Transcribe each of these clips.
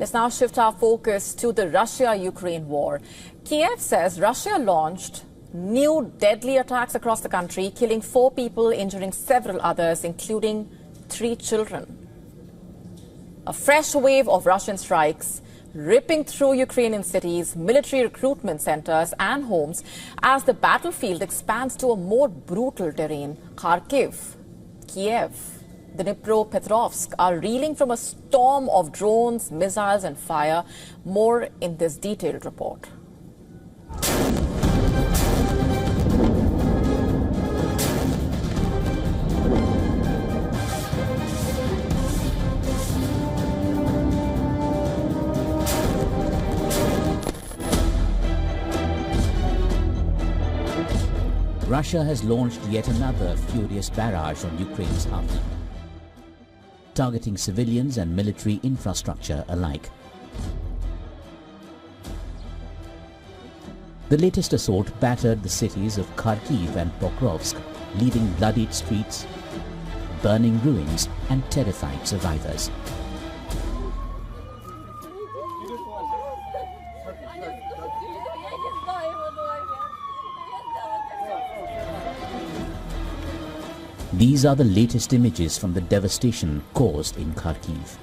Let's now shift our focus to the Russia-Ukraine war. Kiev says Russia launched new deadly attacks across the country, killing 4 people, injuring several others, including 3 children. A fresh wave of Russian strikes ripping through Ukrainian cities, military recruitment centers and homes as the battlefield expands to a more brutal terrain. Kharkiv, Kiev, Dnipropetrovsk are reeling from a storm of drones, missiles and fire. More in this detailed report. Russia has launched yet another furious barrage on Ukraine's heartland, targeting civilians and military infrastructure alike. The latest assault battered the cities of Kharkiv and Pokrovsk, leaving bloodied streets, burning ruins and terrified survivors. These are the latest images from the devastation caused in Kharkiv.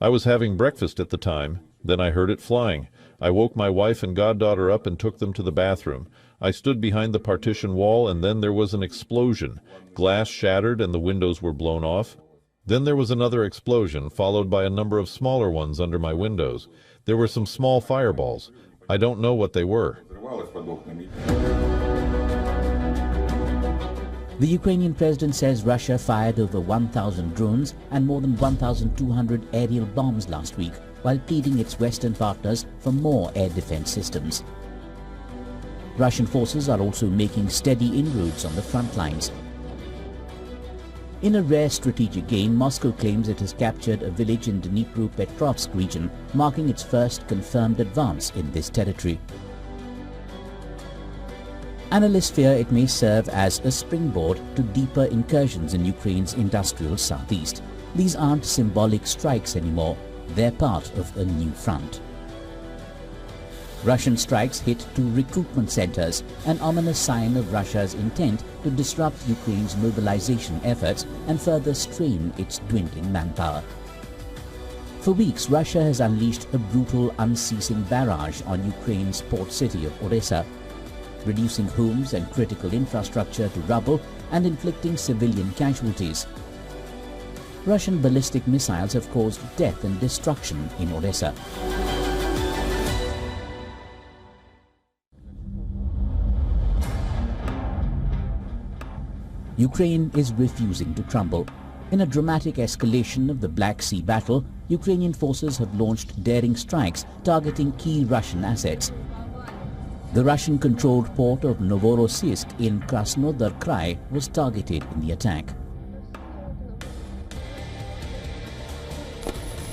I was having breakfast at the time, then I heard it flying. I woke my wife and goddaughter up and took them to the bathroom. I stood behind the partition wall and then there was an explosion. Glass shattered and the windows were blown off. Then there was another explosion, followed by a number of smaller ones under my windows. There were some small fireballs. I don't know what they were. The Ukrainian president says Russia fired over 1,000 drones and more than 1,200 aerial bombs last week, while pleading its Western partners for more air defense systems. Russian forces are also making steady inroads on the front lines. In a rare strategic gain, Moscow claims it has captured a village in Dnipropetrovsk region, marking its first confirmed advance in this territory. Analysts fear it may serve as a springboard to deeper incursions in Ukraine's industrial southeast. These aren't symbolic strikes anymore, they're part of a new front. Russian strikes hit 2 recruitment centers, an ominous sign of Russia's intent to disrupt Ukraine's mobilization efforts and further strain its dwindling manpower. For weeks, Russia has unleashed a brutal, unceasing barrage on Ukraine's port city of Odessa, reducing homes and critical infrastructure to rubble and inflicting civilian casualties. Russian ballistic missiles have caused death and destruction in Odessa. Ukraine is refusing to crumble. In a dramatic escalation of the Black Sea battle, Ukrainian forces have launched daring strikes targeting key Russian assets. The Russian-controlled port of Novorossiysk in Krasnodar Krai was targeted in the attack.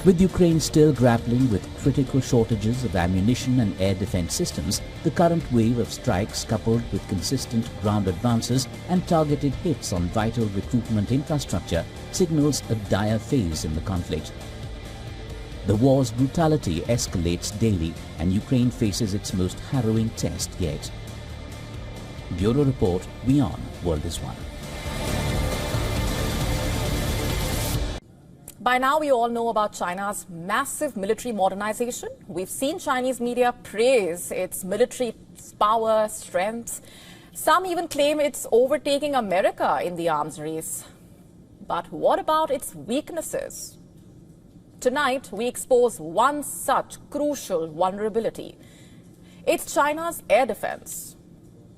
With Ukraine still grappling with critical shortages of ammunition and air defense systems, the current wave of strikes, coupled with consistent ground advances and targeted hits on vital recruitment infrastructure, signals a dire phase in the conflict. The war's brutality escalates daily, and Ukraine faces its most harrowing test yet. Bureau Report, WION World is One. By now, we all know about China's massive military modernization. We've seen Chinese media praise its military power, strength. Some even claim it's overtaking America in the arms race. But what about its weaknesses? Tonight, we expose one such crucial vulnerability. It's China's air defense.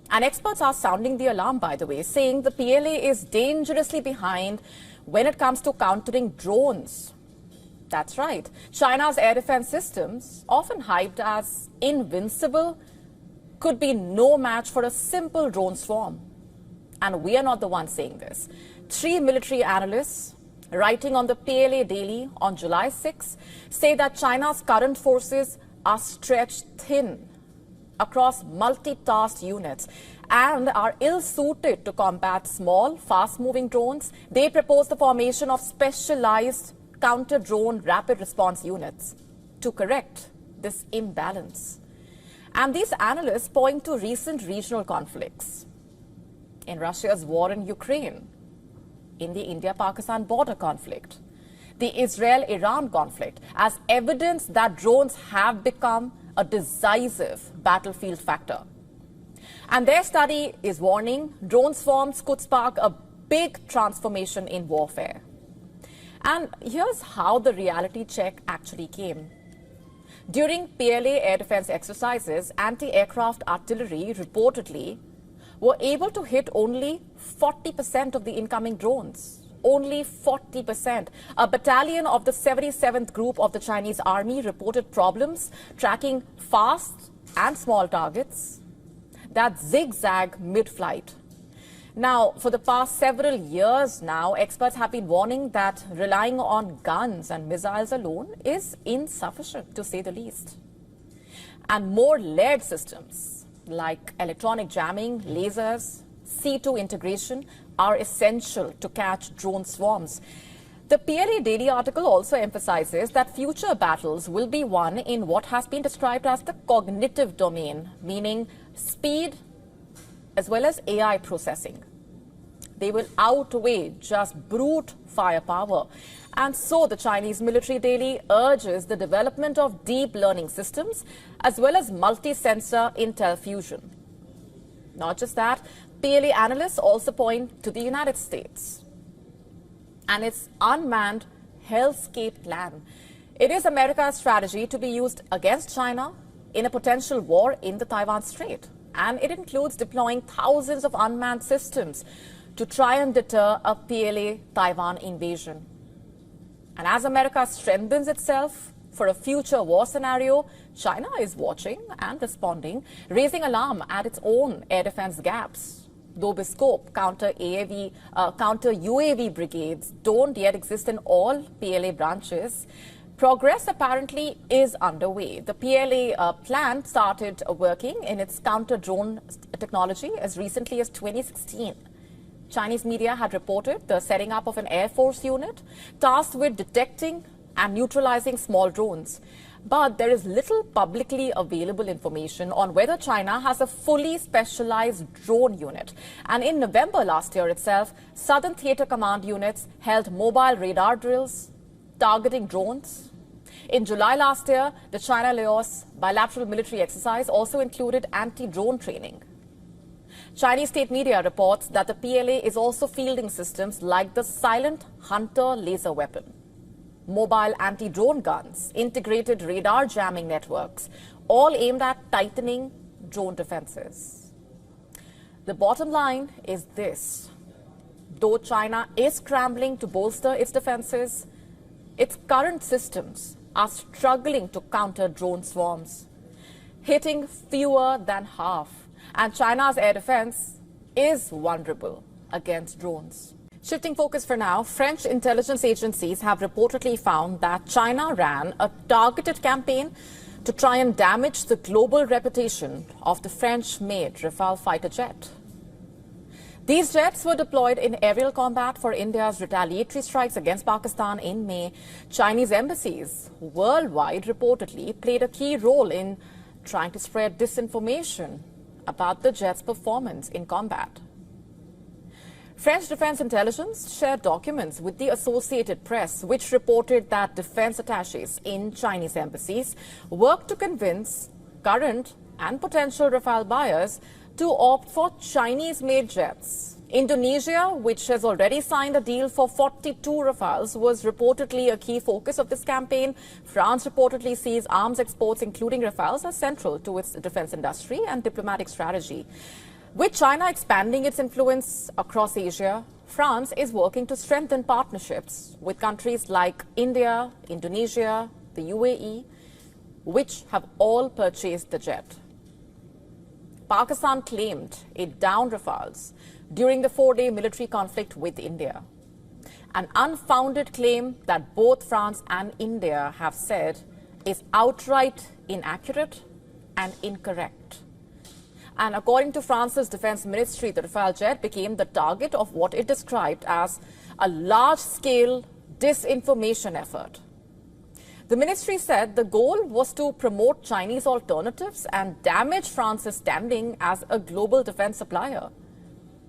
And experts are sounding the alarm, by the way, saying the PLA is dangerously behind when it comes to countering drones. That's right. China's air defense systems, often hyped as invincible, could be no match for a simple drone swarm. And we are not the ones saying this. 3 military analysts writing on the PLA Daily on July 6, say that China's current forces are stretched thin across multi-tasked units and are ill-suited to combat small, fast-moving drones, they propose the formation of specialized counter-drone rapid response units to correct this imbalance. And these analysts point to recent regional conflicts in Russia's war in Ukraine, in the India-Pakistan border conflict, the Israel-Iran conflict, as evidence that drones have become a decisive battlefield factor. And their study is warning drone swarms could spark a big transformation in warfare. And here's how the reality check actually came. During PLA air defense exercises, anti-aircraft artillery reportedly were able to hit only 40% of the incoming drones. Only 40%. A battalion of the 77th Group of the Chinese Army reported problems tracking fast and small targets that zigzag mid-flight. Now, for the past several years now, experts have been warning that relying on guns and missiles alone is insufficient, to say the least. And more layered systems like electronic jamming, lasers, C2 integration are essential to catch drone swarms. The PLA Daily article also emphasizes that future battles will be won in what has been described as the cognitive domain, meaning speed as well as AI processing. They will outweigh just brute firepower. And so the Chinese military daily urges the development of deep learning systems as well as multi-sensor intel fusion. Not just that, PLA analysts also point to the United States and its unmanned hellscape plan. It is America's strategy to be used against China in a potential war in the Taiwan Strait. And it includes deploying thousands of unmanned systems to try and deter a PLA Taiwan invasion. And as America strengthens itself for a future war scenario, China is watching and responding, raising alarm at its own air defense gaps. Though bespoke counter UAV brigades don't yet exist in all PLA branches, progress apparently is underway. The PLA plan started working in its counter-drone technology as recently as 2016. Chinese media had reported the setting up of an Air Force unit tasked with detecting and neutralizing small drones. But there is little publicly available information on whether China has a fully specialized drone unit. And in November last year itself, Southern Theater Command units held mobile radar drills targeting drones. In July last year, the China-Laos bilateral military exercise also included anti-drone training. Chinese state media reports that the PLA is also fielding systems like the Silent Hunter laser weapon, mobile anti-drone guns, integrated radar jamming networks, all aimed at tightening drone defenses. The bottom line is this. Though China is scrambling to bolster its defenses, its current systems are struggling to counter drone swarms, hitting fewer than half. And China's air defense is vulnerable against drones. Shifting focus for now, French intelligence agencies have reportedly found that China ran a targeted campaign to try and damage the global reputation of the French-made Rafale fighter jet. These jets were deployed in aerial combat for India's retaliatory strikes against Pakistan in May. Chinese embassies worldwide reportedly played a key role in trying to spread disinformation about the jet's performance in combat. French defense intelligence shared documents with the Associated Press, which reported that defense attaches in Chinese embassies worked to convince current and potential Rafale buyers to opt for Chinese-made jets. Indonesia, which has already signed a deal for 42 Rafales, was reportedly a key focus of this campaign. France reportedly sees arms exports, including Rafales, as central to its defense industry and diplomatic strategy. With China expanding its influence across Asia, France is working to strengthen partnerships with countries like India, Indonesia, the UAE, which have all purchased the jet. Pakistan claimed it downed Rafales during the 4-day military conflict with India. An unfounded claim that both France and India have said is outright inaccurate and incorrect. And according to France's defense ministry, the Rafale jet became the target of what it described as a large-scale disinformation effort. The ministry said the goal was to promote Chinese alternatives and damage France's standing as a global defense supplier.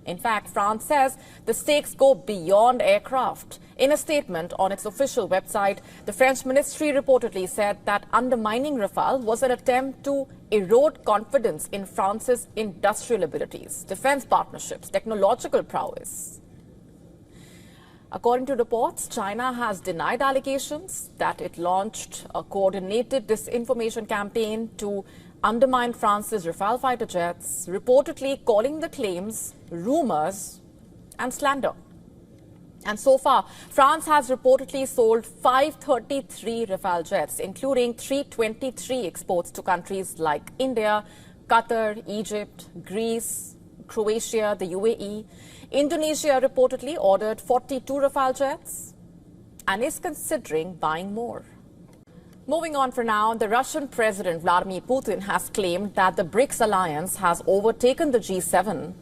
In fact, France says the stakes go beyond aircraft. In a statement on its official website, the French ministry reportedly said that undermining Rafale was an attempt to erode confidence in France's industrial abilities, defense partnerships, technological prowess. According to reports, China has denied allegations that it launched a coordinated disinformation campaign to undermine France's Rafale fighter jets, reportedly calling the claims rumors and slander. And so far, France has reportedly sold 533 Rafale jets, including 323 exports to countries like India, Qatar, Egypt, Greece, Croatia, the UAE. Indonesia reportedly ordered 42 Rafale jets and is considering buying more. Moving on for now, the Russian President Vladimir Putin has claimed that the BRICS alliance has overtaken the G7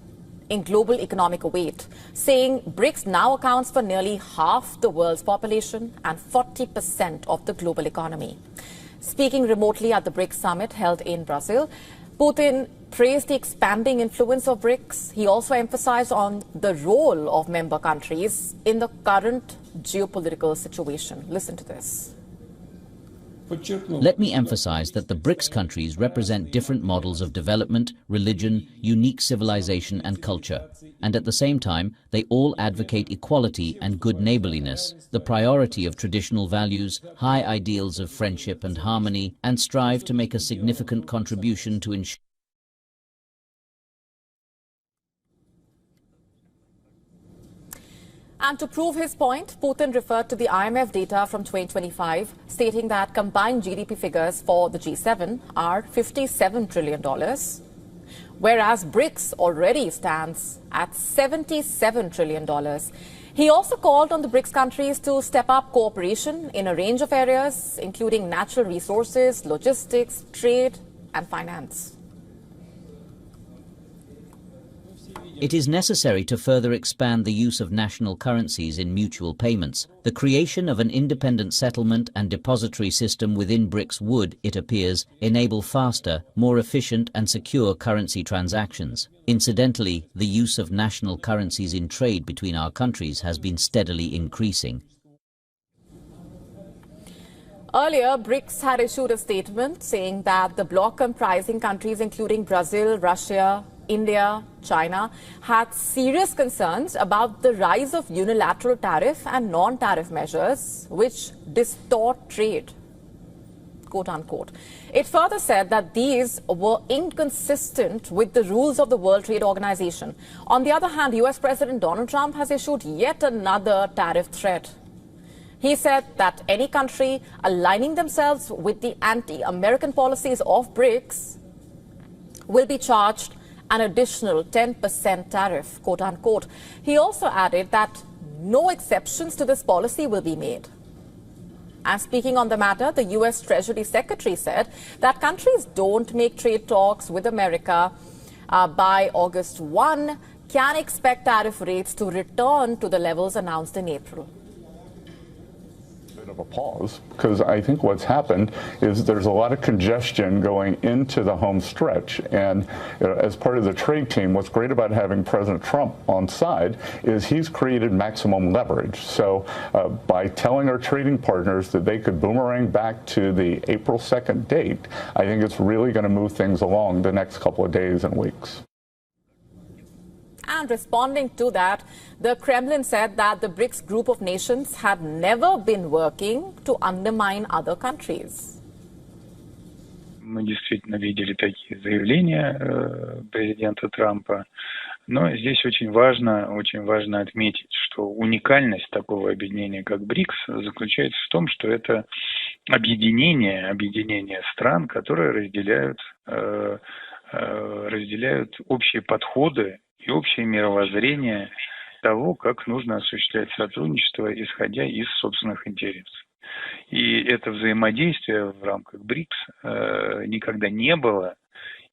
in global economic weight, saying BRICS now accounts for nearly half the world's population and 40% of the global economy. Speaking remotely at the BRICS summit held in Brazil, Putin praised the expanding influence of BRICS. He also emphasized on the role of member countries in the current geopolitical situation. Listen to this. Let me emphasize that the BRICS countries represent different models of development, religion, unique civilization and culture. And at the same time, they all advocate equality and good neighborliness, the priority of traditional values, high ideals of friendship and harmony, and strive to make a significant contribution to ensure. And to prove his point, Putin referred to the IMF data from 2025, stating that combined GDP figures for the G7 are $57 trillion, whereas BRICS already stands at $77 trillion. He also called on the BRICS countries to step up cooperation in a range of areas, including natural resources, logistics, trade, and finance. It is necessary to further expand the use of national currencies in mutual payments. The creation of an independent settlement and depository system within BRICS would, it appears, enable faster, more efficient and secure currency transactions. Incidentally, the use of national currencies in trade between our countries has been steadily increasing. Earlier, BRICS had issued a statement saying that the bloc comprising countries including Brazil, Russia, India, China had serious concerns about the rise of unilateral tariff and non-tariff measures which distort trade, quote unquote. It further said that these were inconsistent with the rules of the World Trade Organization. On the other hand, US President Donald Trump has issued yet another tariff threat. He said that any country aligning themselves with the anti-American policies of BRICS will be charged an additional 10% tariff, quote unquote. He also added that no exceptions to this policy will be made. And speaking on the matter, the US Treasury Secretary said that countries don't make trade talks with America by August 1 can expect tariff rates to return to the levels announced in April. Of a pause, because I think what's happened is there's a lot of congestion going into the home stretch, and as part of the trade team, what's great about having President Trump on side is he's created maximum leverage. So by telling our trading partners that they could boomerang back to the April 2nd date, I think it's really going to move things along the next couple of days and weeks. And responding to that, the Kremlin said that the BRICS group of nations had never been working to undermine other countries. Мы действительно видели такие заявления президента Трампа, но здесь очень важно отметить, что уникальность такого объединения, как БРИКС, заключается в том, что это объединение стран, которые разделяют общие подходы и общее мировоззрение того, как нужно осуществлять сотрудничество, исходя из собственных интересов. И это взаимодействие в рамках БРИКС никогда не было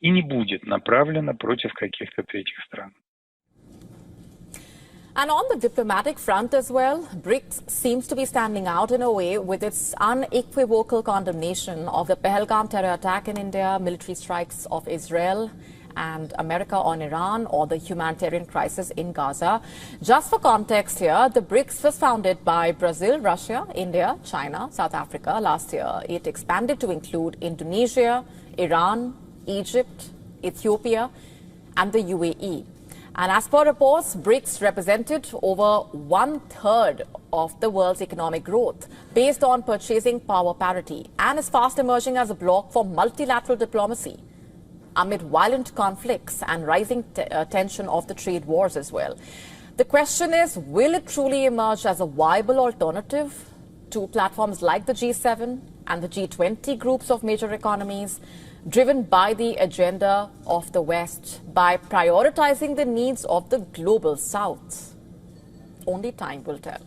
и не будет направлено против каких-то третьих стран. And on the diplomatic front as well, BRICS seems to be standing out in a way with its unequivocal condemnation of the Pahalgam terror attack in India, military strikes of Israel and America on Iran, or the humanitarian crisis in Gaza. Just for context here, the BRICS was founded by Brazil, Russia, India, China, South Africa last year. It expanded to include Indonesia, Iran, Egypt, Ethiopia, and the UAE. And as per reports, BRICS represented over 1/3 of the world's economic growth based on purchasing power parity, and is fast emerging as a bloc for multilateral diplomacy amid violent conflicts and rising tension of the trade wars as well. The question is, will it truly emerge as a viable alternative to platforms like the G7 and the G20 groups of major economies, driven by the agenda of the West, by prioritizing the needs of the global South? Only time will tell.